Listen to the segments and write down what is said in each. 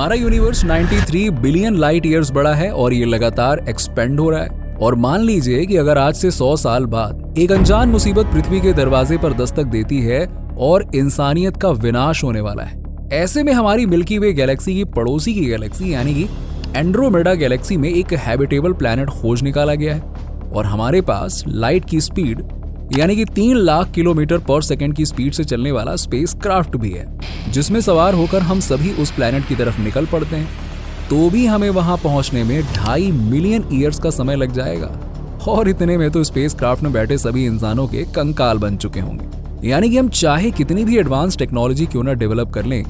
हमारा universe 93 billion light years बड़ा है और ये लगातार एक्सपेंड हो रहा है। और मान लीजिए कि अगर आज से 100 साल बाद एक अनजान मुसीबत पृथ्वी के दरवाजे पर दस्तक देती है और इंसानियत का विनाश होने वाला है, ऐसे में हमारी मिल्की वे गैलेक्सी की पड़ोसी की गैलेक्सी यानी कि एंड्रोमेडा गैलेक्सी में एक हैबिटेबल प्लैनेट खोज निकाला गया है और हमारे पास लाइट की स्पीड यानी कि 3 लाख किलोमीटर पर सेकंड की स्पीड से चलने वाला स्पेस क्राफ्ट भी है, जिसमें सवार होकर हम सभी उस प्लैनेट की तरफ निकल पड़ते हैं। तो भी हमें वहां पहुंचने में 2.5 मिलियन ईयर्स का समय लग जाएगा और इतने में तो स्पेस क्राफ्ट में बैठे सभी इंसानों के कंकाल बन चुके होंगे। यानी कि हम चाहे कितनी भी एडवांस टेक्नोलॉजी क्यों ना डेवलप कर लें,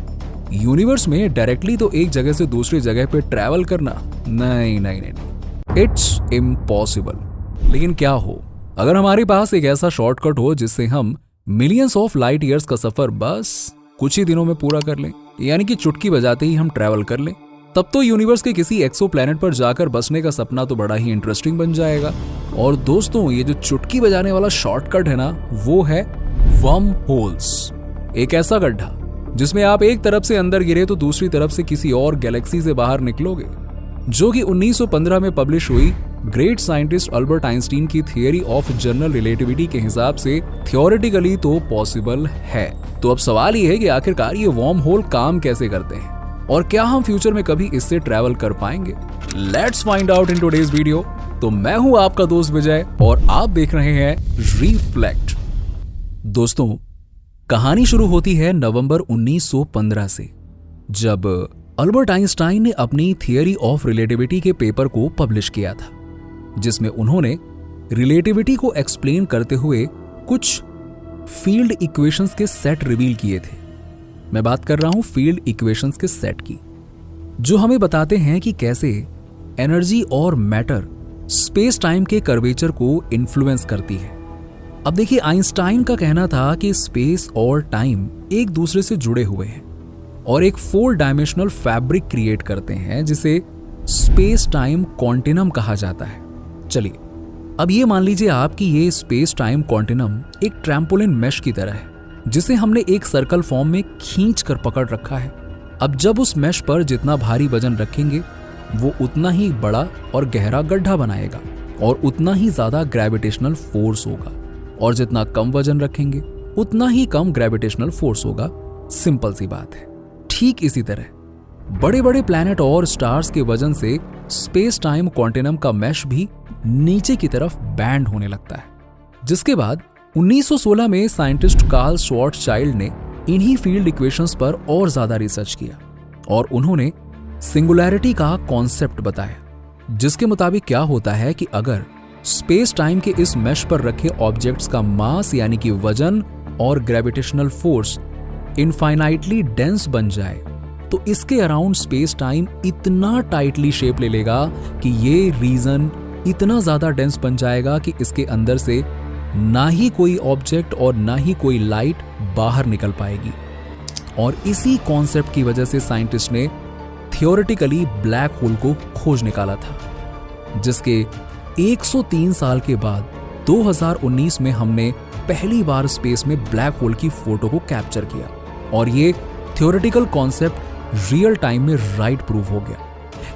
यूनिवर्स में डायरेक्टली तो एक जगह से दूसरी जगह पे ट्रैवल करना नहीं, इट्स इम्पॉसिबल। लेकिन क्या हो अगर हमारे पास एक ऐसा शॉर्टकट हो जिससे हम मिलियंस ऑफ लाइट ईयर्स का सफर बस कुछ ही दिनों में पूरा कर लें, यानी कि चुटकी बजाते ही हम ट्रैवल कर लें। तब तो यूनिवर्स के किसी एक्सो प्लैनेट पर जाकर बसने का सपना तो बड़ा ही इंटरेस्टिंग बन जाएगा। और दोस्तों, ये जो चुटकी बजाने वाला शॉर्टकट है ना, वो है वर्म होल्स। एक ऐसा गड्ढा जिसमें आप एक तरफ से अंदर गिरे तो दूसरी तरफ से किसी और गैलेक्सी से बाहर निकलोगे, जो कि 1915 में पब्लिश हुई ग्रेट साइंटिस्ट अल्बर्ट आइंस्टीन की थियरी ऑफ जनरल रिलेटिविटी के हिसाब से थियोरेटिकली तो पॉसिबल है। तो अब सवाल ये है कि आखिरकार ये वर्म होल काम कैसे करते हैं और क्या हम फ्यूचर में कभी इससे ट्रैवल कर पाएंगे? Let's find out in today's video. तो मैं हूं आपका दोस्त विजय और आप देख रहे हैं रिफ्लेक्ट। दोस्तों, कहानी शुरू होती है नवंबर 1915 से, जब अल्बर्ट आइंस्टाइन ने अपनी थियरी ऑफ रिलेटिविटी के पेपर को पब्लिश किया था, जिसमें उन्होंने रिलेटिविटी को एक्सप्लेन करते हुए कुछ फील्ड इक्वेशंस के सेट रिवील किए थे। मैं बात कर रहा हूं फील्ड इक्वेशंस के सेट की, जो हमें बताते हैं कि कैसे एनर्जी और मैटर स्पेस टाइम के कर्वेचर को इन्फ्लुएंस करती है। अब देखिए, आइंस्टाइन का कहना था कि स्पेस और टाइम एक दूसरे से जुड़े हुए हैं और एक 4 डायमेंशनल फैब्रिक क्रिएट करते हैं, जिसे स्पेस टाइम कॉन्टिनम कहा जाता है। चलिए, अब ये मान लीजिए आप कि ये स्पेस टाइम कॉन्टिनम एक ट्रैम्पोलिन मैश की तरह है, जिसे हमने एक सर्कल फॉर्म में खींच कर पकड़ रखा है। अब जब उस मैश पर जितना भारी वजन रखेंगे, वो उतना ही बड़ा और गहरा गड्ढा बनाएगा और उतना ही ज्यादा ग्रेविटेशनल फोर्स होगा, और जितना कम वजन रखेंगे उतना ही कम ग्रेविटेशनल फोर्स होगा। सिंपल सी बात है। ठीक इसी तरह बड़े बड़े प्लैनेट और स्टार्स के वजन से स्पेस टाइम कॉन्टिनम का मैश भी नीचे की तरफ बैंड होने लगता है, जिसके बाद 1916 में साइंटिस्ट कार्ल श्वार्ज़चाइल्ड ने इन्हीं फील्ड इक्वेशंस पर और ज्यादा रिसर्च किया और उन्होंने सिंगुलैरिटी का कॉन्सेप्ट बताया, जिसके मुताबिक क्या होता है कि अगर स्पेस टाइम के इस मैश पर रखे ऑब्जेक्ट्स का मास यानी कि वजन और ग्रेविटेशनल फोर्स इनफाइनाइटली डेंस बन जाए, तो इसके अराउंड स्पेस टाइम इतना टाइटली शेप ले लेगा कि ये रीजन इतना ज्यादा डेंस बन जाएगा कि इसके अंदर से ना ही कोई ऑब्जेक्ट और ना ही कोई लाइट बाहर निकल पाएगी। और इसी कॉन्सेप्ट की वजह से साइंटिस्ट ने थियोरेटिकली ब्लैक होल को खोज निकाला था, जिसके 103 साल के बाद 2019 में हमने पहली बार स्पेस में ब्लैक होल की फोटो को कैप्चर किया और ये थियोरेटिकल कॉन्सेप्ट रियल टाइम में राइट प्रूव हो गया।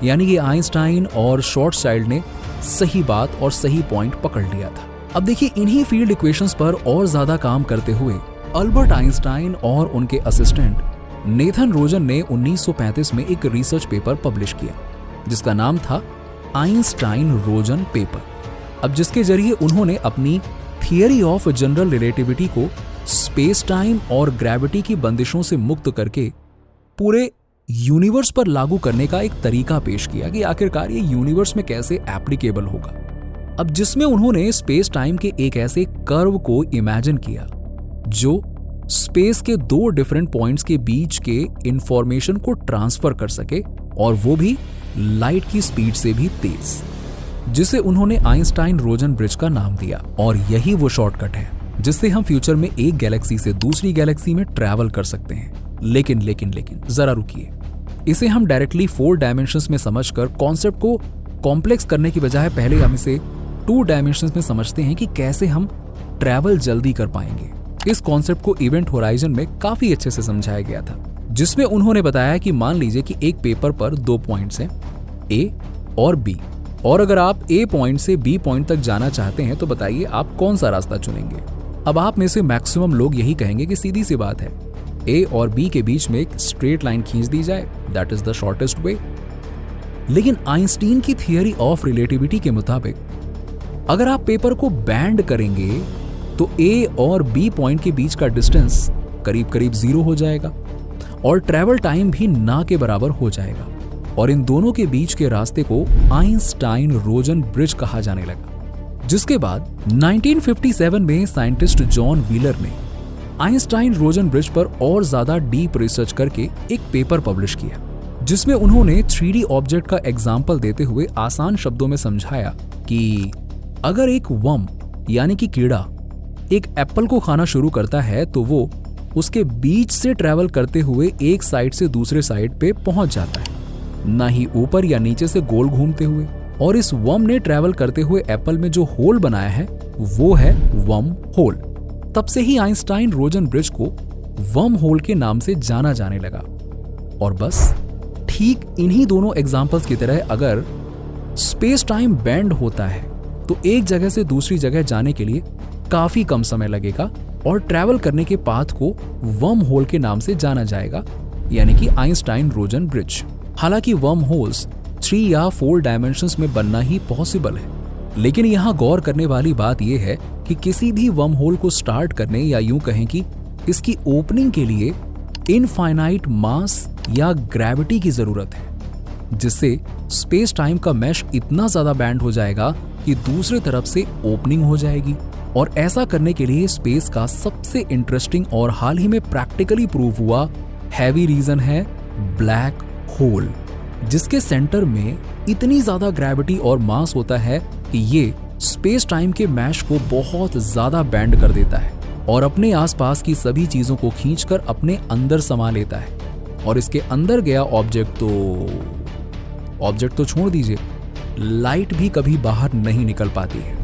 यानी कि आइंस्टाइन और श्वार्ज़चाइल्ड ने सही बात और सही पॉइंट पकड़ लिया था। अब देखिए, इन्हीं फील्ड इक्वेशंस पर और ज्यादा काम करते हुए अल्बर्ट आइंस्टाइन और उनके असिस्टेंट नेथन रोजन ने 1935 में एक रिसर्च पेपर पब्लिश किया, जिसका नाम था आइंस्टाइन रोजन पेपर। अब जिसके जरिए उन्होंने अपनी थियरी ऑफ जनरल रिलेटिविटी को स्पेस टाइम और ग्रेविटी की बंदिशों से मुक्त करके पूरे यूनिवर्स पर लागू करने का एक तरीका पेश किया कि आखिरकार ये यूनिवर्स में कैसे एप्लीकेबल होगा। अब जिसमें उन्होंने स्पेस टाइम के एक ऐसे कर्व को इमेजिन किया जो स्पेस के 2 डिफरेंट पॉइंट्स के बीच के इंफॉर्मेशन को ट्रांसफर कर सके, और वो भी लाइट की स्पीड से भी तेज, जिसे उन्होंने आइंस्टाइन रोजन ब्रिज का नाम दिया। और यही वो शॉर्टकट है जिससे हम फ्यूचर में एक गैलेक्सी से दूसरी गैलेक्सी में ट्रैवल कर सकते हैं। लेकिन जरा रुकिए, इसे हम डायरेक्टली 4 डायमेंशंस में समझकर कॉन्सेप्ट को कॉम्प्लेक्स करने की बजाय पहले हम इसे 2 डायमेंशंस में समझते हैं कि कैसे हम ट्रैवल जल्दी कर पाएंगे। इस कॉन्सेप्ट को इवेंट होराइजन में काफी अच्छे से समझाया गया था, जिसमें उन्होंने बताया कि मान लीजिए कि एक पेपर पर 2 पॉइंट्स हैं, ए और बी, और अगर आप ए पॉइंट से बी पॉइंट तक जाना चाहते हैं तो बताइए आप कौन सा रास्ता चुनेंगे। अब आप में से मैक्सिमम लोग यही कहेंगे कि सीधी सी बात है, ए और बी के बीच में एक स्ट्रेट लाइन खींच दी जाए, दैट इज द शॉर्टेस्ट वे। लेकिन आइंस्टीन की थियरी ऑफ रिलेटिविटी के मुताबिक अगर आप पेपर को बैंड करेंगे तो ए और बी पॉइंट के बीच का डिस्टेंस करीब करीब 0 हो जाएगा और ट्रैवल टाइम भी ना के बराबर हो जाएगा, और इन दोनों के बीच के रास्ते को आइंस्टाइन रोजन ब्रिज कहा जाने लगा। जिसके बाद 1957 में साइंटिस्ट जॉन व्हीलर ने आइंस्टाइन रोजन ब्रिज पर और ज्यादा डीप रिसर्च करके एक पेपर पब्लिश किया, जिसमें उन्होंने 3D ऑब्जेक्ट का एग्जाम्पल देते हुए आसान शब्दों में समझाया कि अगर एक वर्म यानी कि कीड़ा एक एप्पल को खाना शुरू करता है तो वो उसके बीच से ट्रैवल करते हुए एक साइड से दूसरे साइड पे पहुंच जाता है, ना ही ऊपर या नीचे से गोल घूमते हुए। और इस वर्म ने ट्रैवल करते हुए एप्पल में जो होल बनाया है वो है वर्म होल। तब से ही आइंस्टाइन रोजन ब्रिज को वर्म होल के नाम से जाना जाने लगा। और बस ठीक इन्हीं दोनों एग्जाम्पल्स की तरह अगर स्पेस टाइम बेंड होता है तो एक जगह से दूसरी जगह जाने के लिए काफी कम समय लगेगा और ट्रैवल करने के पाथ को वर्म होल के नाम से जाना जाएगा, यानी कि आइंस्टाइन रोजन ब्रिज। हालांकि वर्म होल्स 3 या 4 डायमेंशंस में बनना ही पॉसिबल है, लेकिन यहाँ गौर करने वाली बात यह है कि किसी भी वर्म होल को स्टार्ट करने या यूं कहें कि इसकी ओपनिंग के लिए इनफाइनाइट मास या ग्रेविटी की जरूरत है, जिससे स्पेस टाइम का मैश इतना ज्यादा बैंड हो जाएगा कि दूसरे तरफ से ओपनिंग हो जाएगी। और ऐसा करने के लिए स्पेस का सबसे इंटरेस्टिंग और हाल ही में प्रैक्टिकली प्रूव हुआ हैवी रीजन है ब्लैक होल, जिसके सेंटर में इतनी ज्यादा ग्रेविटी और मास होता है कि ये स्पेस टाइम के मैश को बहुत ज्यादा बैंड कर देता है और अपने आसपास की सभी चीजों को खींचकर अपने अंदर समा लेता है। और इसके अंदर गया ऑब्जेक्ट तो छोड़ दीजिए, लाइट भी कभी बाहर नहीं निकल पाती है।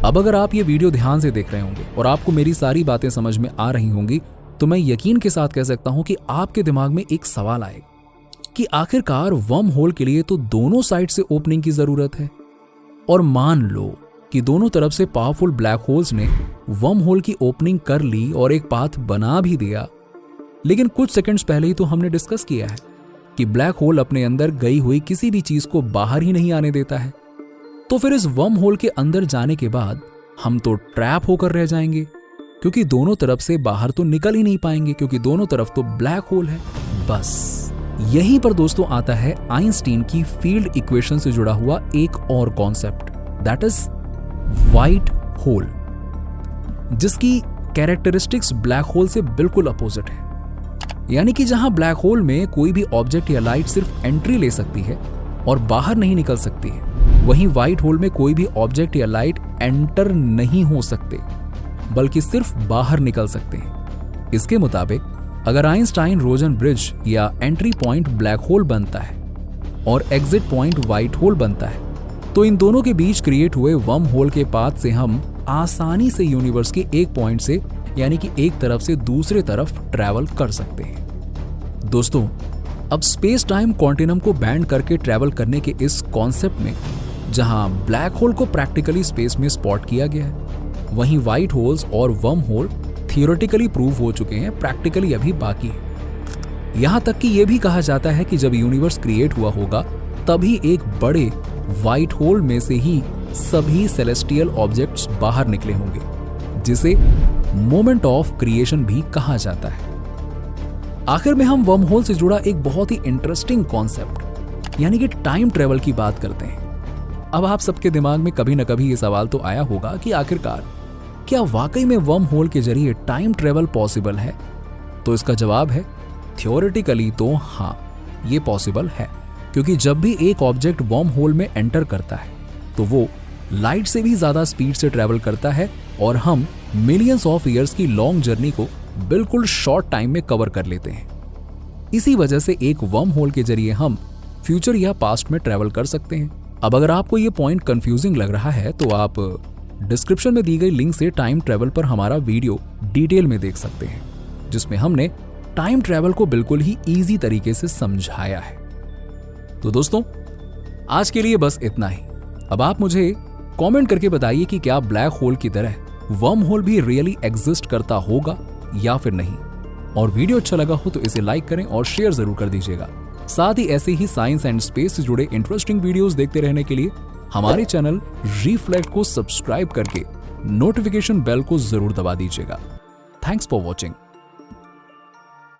अब अगर आप ये वीडियो ध्यान से देख रहे होंगे और आपको मेरी सारी बातें समझ में आ रही होंगी तो मैं यकीन के साथ कह सकता हूं कि आपके दिमाग में एक सवाल आएगा कि आखिरकार वर्म होल के लिए तो दोनों साइड से ओपनिंग की जरूरत है, और मान लो कि दोनों तरफ से पावरफुल ब्लैक होल्स ने वर्म होल की ओपनिंग कर ली और एक पाथ बना भी दिया, लेकिन कुछ सेकंड्स पहले ही तो हमने डिस्कस किया है कि ब्लैक होल अपने अंदर गई हुई किसी भी चीज को बाहर ही नहीं आने देता है। तो फिर इस वर्म होल के अंदर जाने के बाद हम तो ट्रैप होकर रह जाएंगे, क्योंकि दोनों तरफ से बाहर तो निकल ही नहीं पाएंगे, क्योंकि दोनों तरफ तो ब्लैक होल है। बस यहीं पर दोस्तों आता है आइंस्टीन की फील्ड इक्वेशन से जुड़ा हुआ एक और concept, that is white hole, जिसकी कैरेक्टरिस्टिक्स ब्लैक होल से बिल्कुल अपोजिट है। यानी कि जहां ब्लैक होल में कोई भी ऑब्जेक्ट या लाइट सिर्फ एंट्री ले सकती है और बाहर नहीं निकल सकती है, वहीं व्हाइट होल में कोई भी ऑब्जेक्ट या लाइट एंटर नहीं हो सकते बल्कि सिर्फ बाहर निकल सकते हैं। इसके मुताबिक अगर आइंस्टाइन रोजन ब्रिज या एंट्री पॉइंट ब्लैक होल बनता है और एग्जिट पॉइंट व्हाइट होल बनता है तो इन दोनों के बीच क्रिएट हुए वर्म होल के पाथ से हम आसानी से यूनिवर्स के एक पॉइंट से यानी कि एक तरफ से दूसरे तरफ ट्रैवल कर सकते हैं। दोस्तों, अब स्पेस टाइम कॉन्टिनम को बैंड करके ट्रैवल करने के इस कॉन्सेप्ट में जहां ब्लैक होल को प्रैक्टिकली स्पेस में स्पॉट किया गया है, वहीं व्हाइट होल्स और वर्म होल थियोरेटिकली प्रूव हो चुके हैं, प्रैक्टिकली अभी बाकी है। यहां तक कि यह भी कहा जाता है कि जब यूनिवर्स क्रिएट हुआ होगा तभी एक बड़े व्हाइट होल में से ही सभी सेलेस्टियल ऑब्जेक्ट्स बाहर निकले होंगे, जिसे मोमेंट ऑफ क्रिएशन भी कहा जाता है। आखिर में हम वर्म होल से जुड़ा एक बहुत ही इंटरेस्टिंग कॉन्सेप्ट यानी कि टाइम ट्रेवल की बात करते हैं। अब आप सबके दिमाग में कभी न कभी ये सवाल तो आया होगा कि आखिरकार क्या वाकई में वर्म होल के जरिए टाइम ट्रेवल पॉसिबल है? तो इसका जवाब है थ्योरेटिकली तो हाँ, ये पॉसिबल है, क्योंकि जब भी एक ऑब्जेक्ट वर्म होल में एंटर करता है तो वो लाइट से भी ज्यादा स्पीड से ट्रेवल करता है और हम मिलियंस ऑफ ईयर्स की लॉन्ग जर्नी को बिल्कुल शॉर्ट टाइम में कवर कर लेते हैं। इसी वजह से एक वर्म होल के जरिए हम फ्यूचर या पास्ट में ट्रेवल कर सकते हैं। अब अगर आपको ये पॉइंट कंफ्यूजिंग लग रहा है तो आप डिस्क्रिप्शन में दी गई लिंक से टाइम ट्रेवल पर हमारा वीडियो डिटेल में देख सकते हैं, जिसमें हमने टाइम ट्रैवल को बिल्कुल ही इजी तरीके से समझाया है। तो दोस्तों, आज के लिए बस इतना ही। अब आप मुझे कमेंट करके बताइए कि क्या ब्लैक होल की तरह वर्म होल भी रियली एग्जिस्ट करता होगा या फिर नहीं। और वीडियो अच्छा लगा हो तो इसे लाइक करें और शेयर जरूर कर दीजिएगा। साथ ही ऐसे ही साइंस एंड स्पेस से जुड़े इंटरेस्टिंग वीडियोस देखते रहने के लिए हमारे चैनल रिफ्लेक्ट को सब्सक्राइब करके नोटिफिकेशन बेल को जरूर दबा दीजिएगा। Thanks for watching.